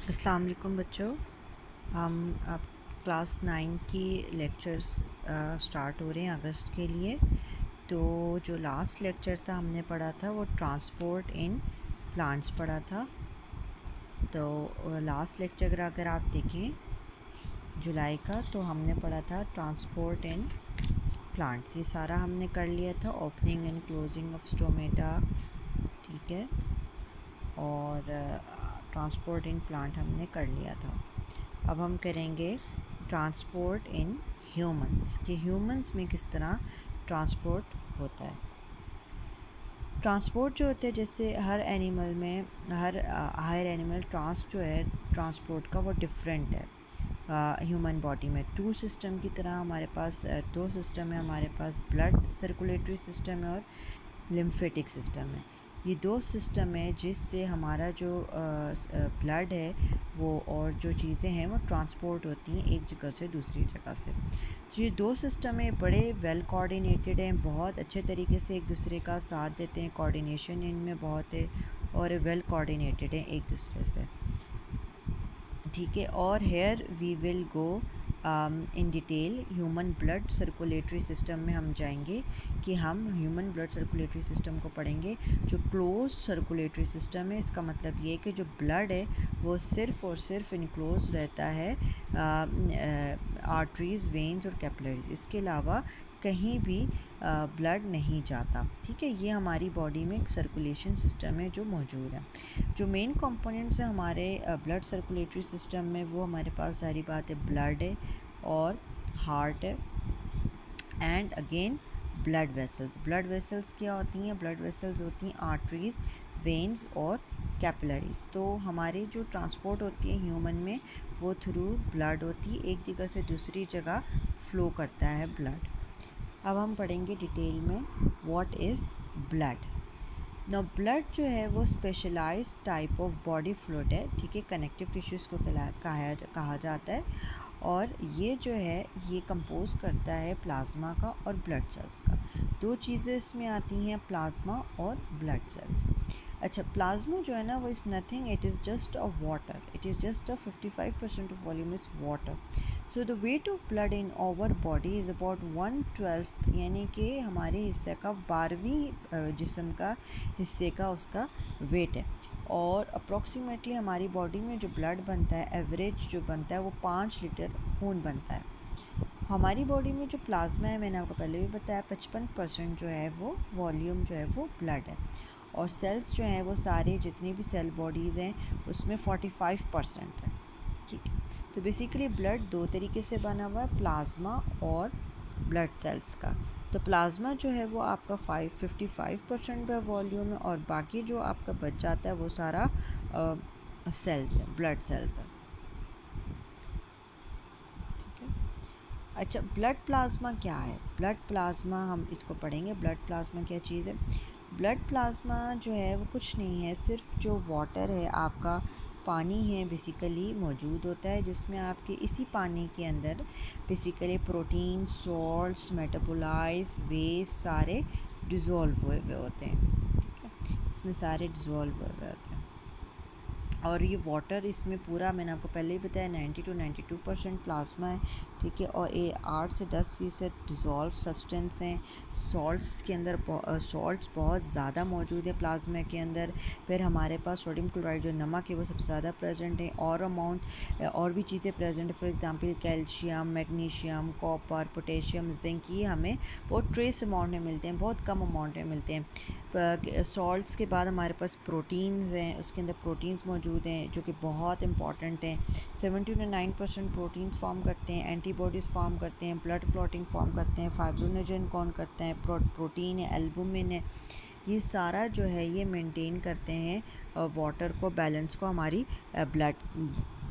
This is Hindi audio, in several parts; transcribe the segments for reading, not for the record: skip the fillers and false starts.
अस्सलाम वालेकुम बच्चों। हम अब क्लास 9 की लेक्चर्स स्टार्ट हो रहे हैं अगस्त के लिए। तो जो लास्ट लेक्चर था हमने पढ़ा था वो ट्रांसपोर्ट इन प्लांट्स पढ़ा था। तो लास्ट लेक्चर अगर आप देखें जुलाई का, तो हमने पढ़ा था ट्रांसपोर्ट इन प्लांट्स। ये सारा हमने कर लिया था, opening and closing of stomata, ठीक है, और ट्रांसपोर्ट इन प्लांट हमने कर लिया था। अब हम करेंगे ट्रांसपोर्ट इन ह्यूमंस, कि ह्यूमंस में किस तरह ट्रांसपोर्ट होता है। ट्रांसपोर्ट जो होता है, जैसे हर एनिमल में, हर हायर एनिमल जो है ट्रांसपोर्ट का वो डिफरेंट है। ह्यूमन बॉडी में टू सिस्टम की तरह हमारे पास दो सिस्टम है। हमारे पास ब्लड सर्कुलेटरी सिस्टम है और लिम्फेटिक सिस्टम है। ये दो सिस्टम है जिससे हमारा जो ब्लड है वो और जो चीज़ें हैं वो ट्रांसपोर्ट होती हैं एक जगह से दूसरी जगह से। तो ये दो सिस्टम है, बड़े वेल कोऑर्डिनेटेड हैं, बहुत अच्छे तरीके से एक दूसरे का साथ देते हैं, कोऑर्डिनेशन इनमें बहुत है और वेल कोऑर्डिनेटेड हैं एक दूसरे से, ठीक है। और here we will go in detail human blood circulatory system में हम जाएंगे कि हम ह्यूमन ब्लड सर्कुलेटरी सिस्टम को पढ़ेंगे। जो क्लोज सर्कुलेटरी सिस्टम है, इसका मतलब ये है कि जो ब्लड है वो सिर्फ़ और सिर्फ इनक्लोज रहता है आर्टरीज़, वेन्स और कैपिलरीज, इसके अलावा कहीं भी ब्लड नहीं जाता, ठीक है। ये हमारी बॉडी में एक सर्कुलेशन सिस्टम है जो मौजूद है। जो मेन कंपोनेंट्स हैं हमारे ब्लड सर्कुलेटरी सिस्टम में, वो हमारे पास सारी बात है, ब्लड है और हार्ट है and again blood vessels. Blood vessels क्या होती हैं? ब्लड वेसल्स होती हैं आर्टरीज़, वेन्स और कैपिलरीज। तो हमारी जो ट्रांसपोर्ट होती है ह्यूमन में वो थ्रू ब्लड होती है, एक जगह से दूसरी जगह फ़्लो करता है ब्लड। अब हम पढ़ेंगे डिटेल में व्हाट इज़ ब्लड। ना ब्लड जो है वो specialised type of body fluid है, ठीक है, कनेक्टिव टिश्यूज़ को कहा जाता है। और ये जो है ये कंपोज करता है प्लाज्मा का और ब्लड सेल्स का। दो चीज़ें इसमें आती हैं, प्लाज्मा और ब्लड सेल्स। अच्छा, प्लाज्मा जो है ना वो is nothing, it is just a water, it is just a 55% of volume is water. So the weight of blood in our body is about 1/12, यानी कि हमारे हिस्से का 12वीं जिस्म का हिस्से का उसका वेट है। और अप्रॉक्सीमेटली हमारी बॉडी में जो ब्लड बनता है, एवरेज जो बनता है वो 5 लीटर खून बनता है। हमारी बॉडी में जो प्लाज्मा है, मैंने आपको पहले भी बताया, 55% जो है वो वॉल्यूम जो है वो ब्लड है। और सेल्स जो हैं वो सारे जितनी भी सेल बॉडीज़ हैं उसमें 45% है, ठीक है। तो बेसिकली ब्लड दो तरीके से बना हुआ है, प्लाज्मा और ब्लड सेल्स का। तो प्लाज्मा जो है वो आपका 55% है वॉल्यूम है, और बाकी जो आपका बच जाता है वो सारा सेल्स है, ब्लड सेल्स है, ठीक है। अच्छा, ब्लड प्लाज्मा क्या है? ब्लड प्लाज्मा हम इसको पढ़ेंगे। ब्लड प्लाज्मा क्या चीज़ है? ब्लड प्लाज्मा जो है वो कुछ नहीं है, सिर्फ जो वाटर है आपका, पानी है बेसिकली मौजूद होता है, जिसमें आपके इसी पानी के अंदर basically protein, salts, metabolites, waste सारे डिज़ोल्व हुए हुए होते हैं, ठीक है। इसमें सारे डिज़ोल्व हुए हुए होते हैं। और ये वाटर इसमें पूरा, मैंने आपको पहले ही बताया, 90 to 92% प्लाज्मा है, ठीक है। और ये 8 से 10% डिज़ोल्व सब्सटेंस हैं। सॉल्ट्स के अंदर सॉल्ट्स बहुत ज़्यादा मौजूद है प्लाज्मा के अंदर। फिर हमारे पास सोडियम क्लोराइड जो नमक है वो सबसे ज़्यादा प्रेजेंट है, और अमाउंट और भी चीज़ें प्रेजेंट है, for example calcium, magnesium, copper, potassium, zinc, ये हमें बहुत ट्रेस अमाउंट में मिलते हैं, बहुत कम अमाउंट में मिलते हैं। सॉल्ट्स के बाद हमारे पास प्रोटीन्स हैं, उसके अंदर प्रोटीन्स मौजूद हैं जो कि बहुत इंपॉर्टेंट हैं। 70 to 9% प्रोटीन्स फॉर्म करते हैं, एंटीबॉडीज़ फॉर्म करते हैं, ब्लड क्लॉटिंग फॉर्म करते हैं, फाइब्रोनोजन कौन करते हैं, प्रोटीन है, एल्बुमिन है, ये सारा जो है ये मेंटेन करते हैं वाटर को, बैलेंस को, हमारी ब्लड,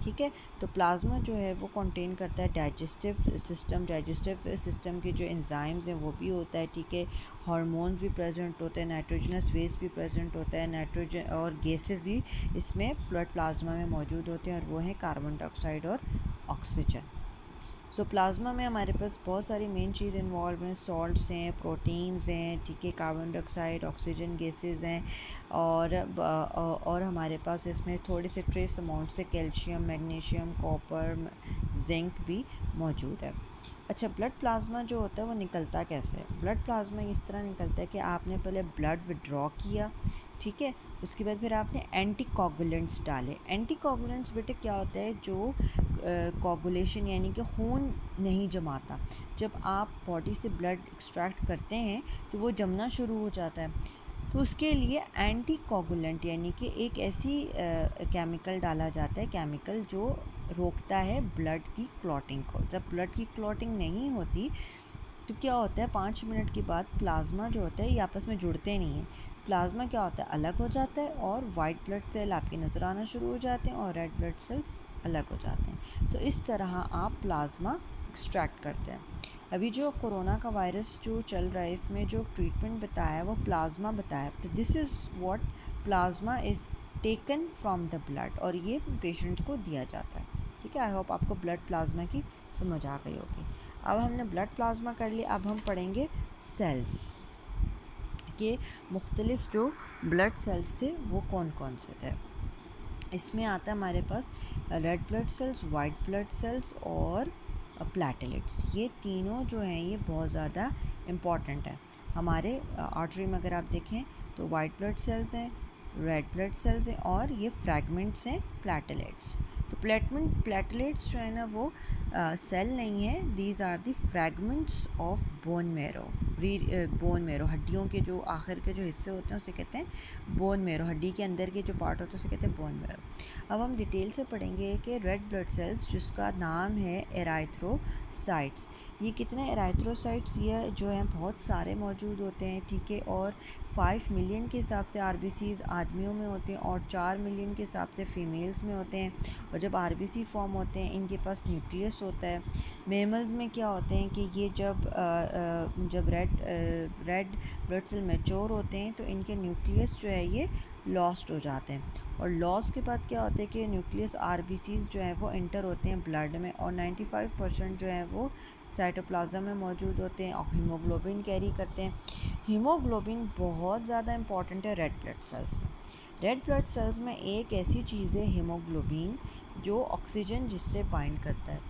ठीक है। तो प्लाज्मा जो है वो कंटेन करता है डाइजेस्टिव सिस्टम के जो एंजाइम्स हैं वो भी होता है, ठीक है। हार्मोन्स भी प्रेजेंट होते हैं, नाइट्रोजनस वेस्ट भी प्रेजेंट होता है, नाइट्रोजन और गैसेस भी इसमें ब्लड प्लाज्मा में मौजूद होते हैं, और वो हैं कार्बन डाइऑक्साइड और ऑक्सीजन। सो प्लाज्मा में हमारे पास बहुत सारी मेन चीज़ इन्वॉल्व हैं, सॉल्ट्स हैं, प्रोटीन्स हैं, ठीक है, कार्बन डाइऑक्साइड, ऑक्सीजन गैसेज हैं, और हमारे पास इसमें थोड़े से ट्रेस अमाउंट से कैल्शियम, मैग्नीशियम, कॉपर, जिंक भी मौजूद है। अच्छा, ब्लड प्लाज्मा जो होता है वो निकलता कैसे है? ब्लड प्लाज्मा इस तरह निकलता है कि आपने पहले ब्लड विड्रॉ किया, ठीक है, उसके बाद फिर आपने एंटी कोगुलेंट्स डाले। एंटी कोगुलेंट्स बेटे क्या होता है, जो कोगुलेशन यानी कि खून नहीं जमाता। जब आप बॉडी से ब्लड एक्सट्रैक्ट करते हैं तो वो जमना शुरू हो जाता है, तो उसके लिए एंटी कोगुलेंट यानी कि एक ऐसी केमिकल डाला जाता है, केमिकल जो रोकता है ब्लड की क्लॉटिंग को। जब ब्लड की क्लॉटिंग नहीं होती तो क्या होता है, 5 मिनट के बाद प्लाज्मा जो होता है ये आपस में जुड़ते नहीं हैं। प्लाज्मा क्या होता है, अलग हो जाता है, और वाइट ब्लड सेल आपके नज़र आना शुरू हो जाते हैं और रेड ब्लड सेल्स अलग हो जाते हैं। तो इस तरह आप प्लाज्मा एक्सट्रैक्ट करते हैं। अभी जो कोरोना का वायरस जो चल रहा है, इसमें जो ट्रीटमेंट बताया वो प्लाज्मा बताया। तो this is what plasma is taken from the blood, और ये पेशेंट को दिया जाता है। ठीक है, आई होप आपको ब्लड प्लाज्मा की समझ आ गई होगी। अब हमने ब्लड प्लाज्मा कर लिया, अब हम पढ़ेंगे सेल्स के मुख्तलिफ जो ब्लड सेल्स थे वो कौन कौन से थे। इसमें आता है हमारे पास red blood cells, white blood cells और प्लेटलेट्स। ये तीनों जो हैं ये बहुत ज़्यादा इम्पॉर्टेंट है हमारे आर्टरी में। अगर आप देखें तो वाइट ब्लड सेल्स हैं, रेड ब्लड सेल्स हैं, और ये फ्रैगमेंट्स हैं प्लेटलेट्स। तो प्लेटलेट्स जो है ना वो सेल नहीं है, these are the fragments of bone marrow. Bone marrow, हड्डियों के जो आखिर के जो हिस्से होते हैं उसे कहते हैं बोन मेरो। हड्डी के अंदर के जो पार्ट होते हैं उसे कहते हैं बोन मेरो। अब हम डिटेल से पढ़ेंगे कि रेड ब्लड सेल्स जिसका नाम है एराइथ्रोसाइट्स, ये कितने एराइथ्रोसाइट्स ये जो हैं बहुत सारे मौजूद होते हैं, ठीक है, और 5 मिलियन के हिसाब से आरबीसीज आदमियों में होते हैं और 4 मिलियन के हिसाब से फीमेल्स में होते हैं। और जब आरबीसी फॉर्म होते हैं इनके पास न्यूक्लियस होता है। मेमल्स में क्या होते हैं कि ये जब रेड ब्लड सेल मैच्योर होते हैं तो इनके न्यूक्लियस जो है ये लॉस्ट हो जाते हैं, और लॉस के बाद क्या होता है कि न्यूक्लियस आरबीसीज जो हैं वो इंटर होते हैं ब्लड में, और 95% जो है वो साइटोप्लाज्म में मौजूद होते हैं और हीमोग्लोबिन कैरी करते हैं। हीमोग्लोबिन बहुत ज़्यादा इंपॉर्टेंट है रेड ब्लड सेल्स में। रेड ब्लड सेल्स में एक ऐसी चीज़ है हीमोग्लोबिन, जो ऑक्सीजन जिससे बाइंड करता है,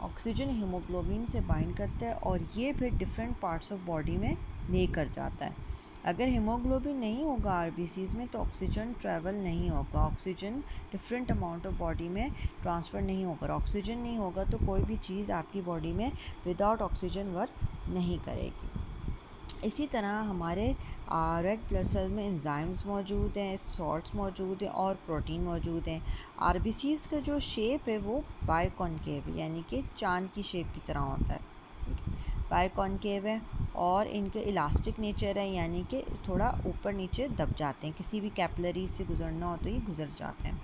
ऑक्सीजन हीमोग्लोबिन से बाइंड करता है और ये फिर डिफरेंट पार्ट्स ऑफ बॉडी में लेकर जाता है। अगर हीमोग्लोबिन नहीं होगा आरबीसीज में तो ऑक्सीजन ट्रैवल नहीं होगा, oxygen different amount of body में ट्रांसफ़र नहीं होगा। ऑक्सीजन नहीं होगा तो कोई भी चीज़ आपकी बॉडी में विदाउट ऑक्सीजन वर्क नहीं करेगी। इसी तरह हमारे रेड ब्लड सेल में एंजाइम्स मौजूद हैं, सॉल्ट्स मौजूद हैं और प्रोटीन मौजूद हैं। आरबीसीज का जो शेप है वो बाइकॉनकेव यानी कि चांद की शेप की तरह होता है, ठीक है, बाइकॉनकेव है, और इनके इलास्टिक नेचर है यानी कि थोड़ा ऊपर नीचे दब जाते हैं, किसी भी कैपिलरी से गुजरना हो तो ये गुजर जाते हैं।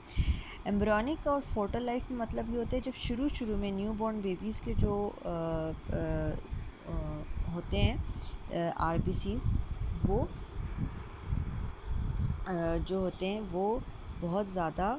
एम्ब्रियोनिक और फोटल लाइफ में मतलब ये होता है जब शुरू में न्यू बॉर्न बेबीज़ के जो होते हैं आरबीसीज, वो जो होते हैं वो बहुत ज़्यादा